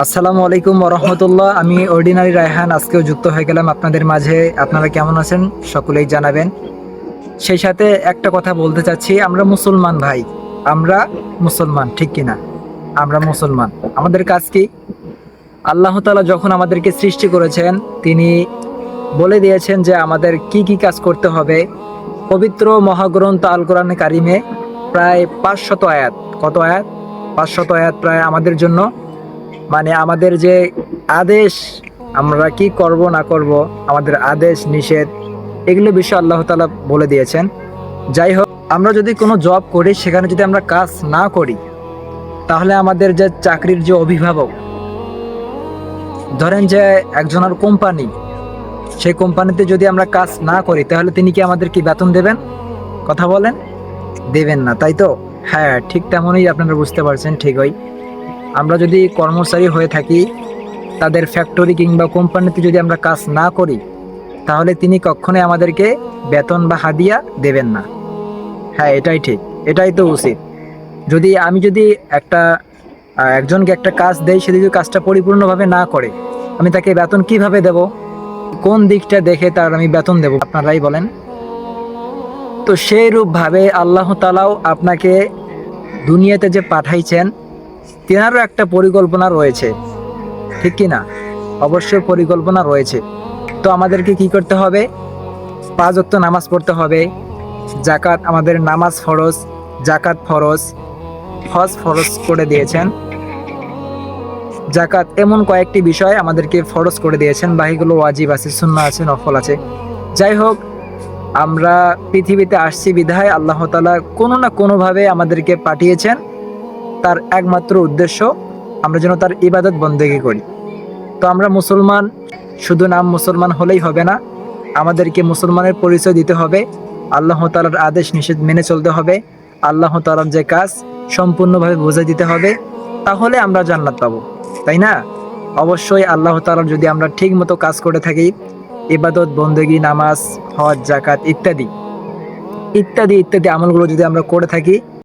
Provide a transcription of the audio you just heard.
আসসালামু আলাইকুম রহমতুল্লাহ। আমি অর্ডিনারি রায়হান আজকেও যুক্ত হয়ে গেলাম আপনাদের মাঝে। আপনারা কেমন আছেন সকলেই জানাবেন। সেই সাথে একটা কথা বলতে চাচ্ছি, আমরা মুসলমান ভাই, আমরা মুসলমান, ঠিক কিনা? আমরা মুসলমান। আমাদের কাজ কি? আল্লাহ তাআলা যখন আমাদেরকে সৃষ্টি করেছেন, তিনি বলে দিয়েছেন যে আমাদের কি কি কাজ করতে হবে। পবিত্র মহাগ্রন্থ আল কোরআনে কারিমে প্রায় 500 আয়াত, কত আয়াত? 500 আয়াত প্রায় আমাদের জন্য, মানে আমাদের যে আদেশ, আমরা কি করব না করব, আমাদের আদেশ নিষেধ, এগুলো বিষয় আল্লাহ তাআলা বলে দিয়েছেন। যাই হোক, আমরা যদি কোনো জব করি, সেখানে যদি আমরা কাজ না করি, তাহলে আমাদের যে চাকরির যে অভিভাবক, ধরেন যে একজনের কোম্পানি, সেই কোম্পানিতে যদি আমরা কাজ না করি, তাহলে তিনি কি আমাদের কি বেতন দেবেন? কথা বলেন, দেবেন না, তাই তো? হ্যাঁ, ঠিক তেমনই আপনারা বুঝতে পারছেন। ঠিকই, আমরা যদি কর্মচারী হয়ে থাকি, তাদের ফ্যাক্টরি কিংবা কোম্পানিতে যদি আমরা কাজ না করি, তাহলে তিনি কখনোই আমাদেরকে বেতন বা হাদিয়া দেবেন না। হ্যাঁ, এটাই ঠিক, এটাই তো উচিত। আমি যদি একজনকে একটা কাজ দেই, সে যদি কাজটা পরিপূর্ণভাবে না করে, আমি তাকে বেতন কিভাবে দেব? কোন দিকটা দেখে তার আমি বেতন দেব, আপনারাই বলেন। তো সেই রূপভাবে আল্লাহ তাআলাও আপনাকে দুনিয়াতে যে পাঠাইছেন, তেনারও একটা পরিকল্পনা রয়েছে, ঠিক কি না? অবশ্যই পরিকল্পনা রয়েছে। তো আমাদেরকে কি করতে হবে? 5 ওয়াক্ত নামাজ পড়তে হবে। যাকাত, আমাদের নামাজ ফরজ, যাকাত ফরজ, হজ ফরজ করে দিয়েছেন। যাকাত, এমন কয়েকটি বিষয় আমাদেরকে ফরজ করে দিয়েছেন। বাকিগুলো ওয়াজিব আছে, সুন্নাহ আছে, নফল আছে। যাই হোক, আমরা পৃথিবীতে আসছি বিধায় আল্লাহ তাআলা কোনো না কোনোভাবে আমাদেরকে পাঠিয়েছেন। তার একমাত্র উদ্দেশ্য আমরা যেন তার ইবাদত বন্দেগী করি। তো আমরা মুসলমান, শুধু নাম মুসলমান হলেই হবে না, আমাদেরকে মুসলমানের পরিচয় দিতে হবে। আল্লাহ তাআলার আদেশ নিষেধ মেনে চলতে হবে। আল্লাহ তাআলার যে কাজ সম্পূর্ণভাবে বুঝে দিতে হবে, তাহলে আমরা জান্নাত পাবো, তাই না? অবশ্যই আল্লাহ তাআলার যদি আমরা ঠিক মতো কাজ করে থাকি, ইবাদত বন্দেগী, নামাজ, হজ, যাকাত ইত্যাদি ইত্যাদি ইত্যাদি আমলগুলো যদি আমরা করে থাকি,